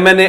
MNA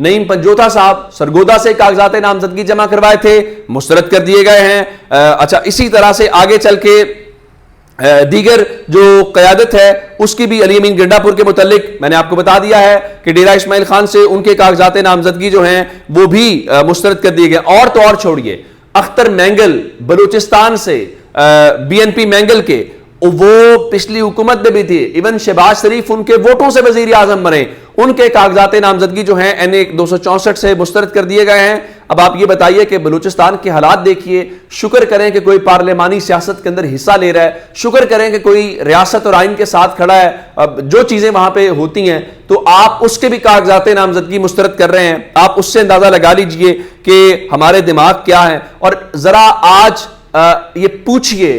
نعیم پنجوتا صاحب سرگودا سے کاغذات نامزدگی جمع کروائے تھے، مسترد کر دیے گئے ہیں۔ اچھا، اسی طرح سے آگے چل کے دیگر جو قیادت ہے اس کی بھی علی امین گنڈا پور کے متعلق میں نے آپ کو بتا دیا ہے کہ ڈیرہ اسماعیل خان سے ان کے کاغذات نامزدگی جو ہیں وہ بھی مسترد کر دیے گئے۔ اور تو اور چھوڑیے، اختر مینگل بلوچستان سے بی این پی مینگل کے، وہ پچھلی حکومت میں بھی تھی، ایون شہباز شریف ان کے ووٹوں سے وزیر اعظم بنے، ان کے کاغذات نامزدگی جو ہیں این اے 264 سے مسترد کر دیے گئے ہیں۔ اب آپ یہ بتائیے کہ بلوچستان کے حالات دیکھیے، شکر کریں کہ کوئی پارلیمانی سیاست کے اندر حصہ لے رہا ہے، شکر کریں کہ کوئی ریاست اور آئین کے ساتھ کھڑا ہے۔ اب جو چیزیں وہاں پہ ہوتی ہیں تو آپ اس کے بھی کاغذات نامزدگی مسترد کر رہے ہیں، آپ اس سے اندازہ لگا لیجئے کہ ہمارے دماغ کیا ہیں۔ اور ذرا آج یہ پوچھئے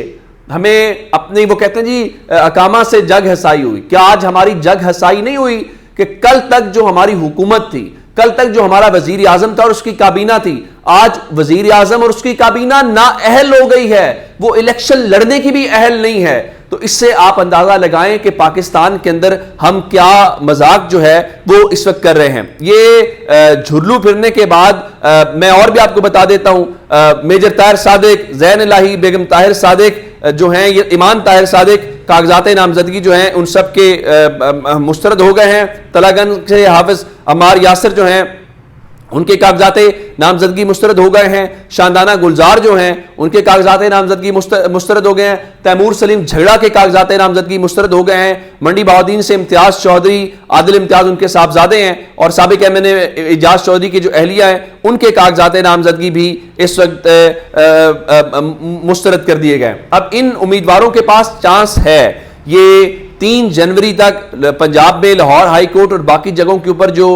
ہمیں اپنی، وہ کہتے ہیں جی اقامہ سے جگ ہسائی ہوئی، کیا آج ہماری جگ ہسائی نہیں ہوئی کہ کل تک جو ہماری حکومت تھی، کل تک جو ہمارا وزیر اعظم تھا اور اس کی کابینہ تھی، آج وزیر اعظم اور اس کی کابینہ نااہل ہو گئی ہے، وہ الیکشن لڑنے کی بھی اہل نہیں ہے۔ تو اس سے آپ اندازہ لگائیں کہ پاکستان کے اندر ہم کیا مذاق جو ہے وہ اس وقت کر رہے ہیں۔ یہ جھرلو پھرنے کے بعد میں اور بھی آپ کو بتا دیتا ہوں، میجر طاہر صادق، زین الہی، بیگم طاہر صادق جو ہیں، یہ ایمان طاہر صادق، کاغذات نامزدگی جو ہیں ان سب کے مسترد ہو گئے ہیں۔ تلاگنج سے حافظ عمار یاسر جو ہیں ان کے کاغذات نامزدگی مسترد ہو گئے ہیں۔ شاندانہ گلزار جو ہیں ان کے کاغذات نامزدگی مسترد ہو گئے ہیں۔ تیمور سلیم جھگڑا کے کاغذات نامزدگی مسترد ہو گئے ہیں۔ منڈی بہاؤدین سے امتیاز چودھری، عادل امتیاز ان کے صاحبزادے ہیں، اور سابق ایم این اے اعجاز چودھری کی جو اہلیہ ہیں ان کے کاغذات نامزدگی بھی اس وقت مسترد کر دیے گئے۔ اب ان امیدواروں کے پاس چانس ہے، یہ 3 جنوری تک پنجاب میں لاہور ہائی کورٹ اور باقی جگہوں کے اوپر جو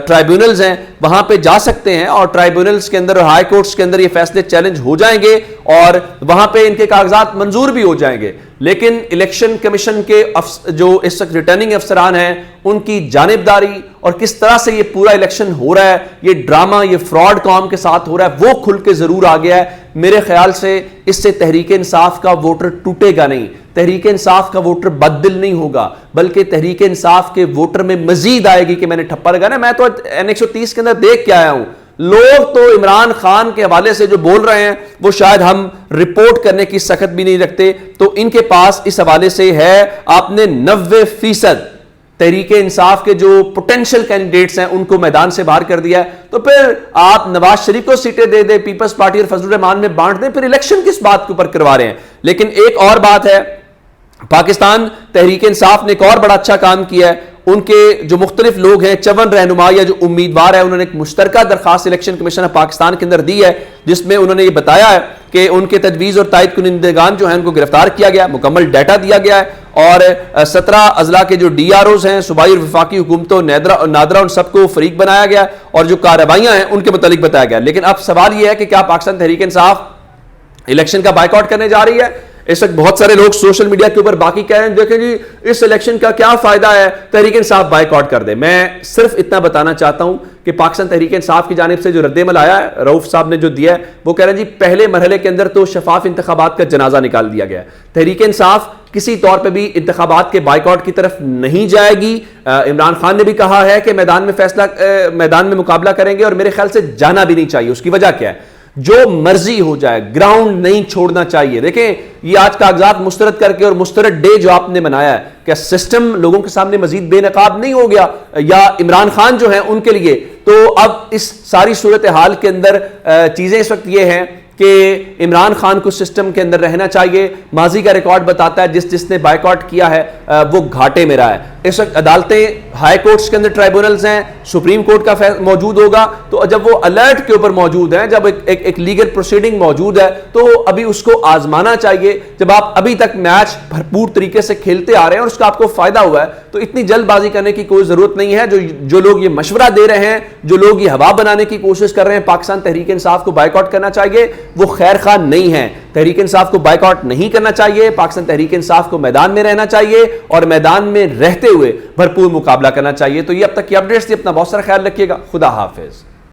ٹرائیبونلز ہیں وہاں پہ جا سکتے ہیں، اور ٹرائیبونلز کے اندر اور ہائی کورٹس کے اندر یہ فیصلے چیلنج ہو جائیں گے اور وہاں پہ ان کے کاغذات منظور بھی ہو جائیں گے۔ لیکن الیکشن کمیشن کے جو اس وقت ریٹرننگ افسران ہیں ان کی جانبداری اور کس طرح سے یہ پورا الیکشن ہو رہا ہے، یہ ڈرامہ، یہ فراڈ قوم کے ساتھ ہو رہا ہے، وہ کھل کے ضرور آ گیا ہے۔ میرے خیال سے اس سے تحریک انصاف کا ووٹر ٹوٹے گا نہیں، تحریک انصاف کا ووٹر بد دل نہیں ہوگا، بلکہ تحریک انصاف کے ووٹر میں مزید آئے گی کہ میں نے ٹھپا لگانا۔ میں تو این 130 کے اندر دیکھ کے آیا ہوں، لوگ تو عمران خان کے حوالے سے جو بول رہے ہیں وہ شاید ہم رپورٹ کرنے کی سخت بھی نہیں رکھتے، تو ان کے پاس اس حوالے سے ہے، آپ نے 90% تحریک انصاف کے جو پوٹینشل کینڈیڈیٹس ہیں ان کو میدان سے باہر کر دیا ہے، تو پھر آپ نواز شریف کو سیٹیں دے دیں، پیپلز پارٹی اور فضل الرحمان میں بانٹ دیں، پھر الیکشن کس بات کے اوپر کروا رہے ہیں۔ لیکن ایک اور بات ہے، پاکستان تحریک انصاف نے ایک اور بڑا اچھا کام کیا ہے، ان کے جو مختلف لوگ ہیں، 54 رہنما یا جو امیدوار ہیں، انہوں نے ایک مشترکہ درخواست الیکشن کمیشن آف پاکستان کے اندر دی ہے، جس میں انہوں نے یہ بتایا ہے کہ ان کے تجویز اور تائید کنندگان جو ہیں ان کو گرفتار کیا گیا، مکمل ڈیٹا دیا گیا ہے، اور 17 اضلاع کے جو ڈی آر اوز ہیں، صوبائی اور وفاقی حکومتوں نادرہ، ان سب کو فریق بنایا گیا اور جو کارروائیاں ہیں ان کے متعلق بتایا گیا۔ لیکن اب سوال یہ ہے کہ کیا پاکستان تحریک انصاف الیکشن کا بائیکاٹ کرنے جا رہی ہے؟ اس وقت بہت سارے لوگ سوشل میڈیا کے اوپر باقی کہہ رہے ہیں دیکھیں جی اس الیکشن کا کیا فائدہ ہے، تحریک انصاف بائیکاٹ کر دے۔ میں صرف اتنا بتانا چاہتا ہوں کہ پاکستان تحریک انصاف کی جانب سے جو رد عمل آیا ہے، رؤوف صاحب نے جو دیا ہے، وہ کہہ رہے ہیں جی پہلے مرحلے کے اندر تو شفاف انتخابات کا جنازہ نکال دیا گیا ہے، تحریک انصاف کسی طور پہ بھی انتخابات کے بائیکاٹ کی طرف نہیں جائے گی۔ عمران خان نے بھی کہا ہے کہ میدان میں مقابلہ کریں گے، اور میرے خیال سے جانا بھی نہیں چاہیے۔ اس کی وجہ کیا ہے؟ جو مرضی ہو جائے، گراؤنڈ نہیں چھوڑنا چاہیے۔ دیکھیں یہ آج کاغذات مسترد کر کے اور مسترد ڈے جو آپ نے منایا ہے، کیا سسٹم لوگوں کے سامنے مزید بے نقاب نہیں ہو گیا؟ یا عمران خان جو ہیں ان کے لیے تو اب اس ساری صورتحال کے اندر چیزیں اس وقت یہ ہیں کہ عمران خان کو سسٹم کے اندر رہنا چاہیے۔ ماضی کا ریکارڈ بتاتا ہے جس نے بائیکاٹ کیا ہے وہ گھاٹے میں رہا ہے۔ اس وقت عدالتیں، ہائی کورٹس کے اندر ٹرائیبونلز ہیں، سپریم کورٹ کا موجود ہوگا، تو جب وہ الرٹ کے اوپر موجود ہیں، جب ایک لیگل پروسیڈنگ موجود ہے تو ابھی اس کو آزمانا چاہیے۔ جب آپ ابھی تک میچ بھرپور طریقے سے کھیلتے آ رہے ہیں اور اس کا آپ کو فائدہ ہوا ہے تو اتنی جلد بازی کرنے کی کوئی ضرورت نہیں ہے۔ جو لوگ یہ مشورہ دے رہے ہیں، جو لوگ یہ ہوا بنانے کی کوشش کر رہے ہیں پاکستان تحریک انصاف کو بائیکاٹ کرنا چاہیے، وہ خیر خواہ نہیں ہیں۔ تحریک انصاف کو بائیکاٹ نہیں کرنا چاہیے، پاکستان تحریک انصاف کو میدان میں رہنا چاہیے اور میدان میں رہتے ہوئے بھرپور مقابلہ کرنا چاہیے۔ تو یہ اب تک کی اپڈیٹس تھی، اپنا بہت سارا خیال رکھیے گا، خدا حافظ۔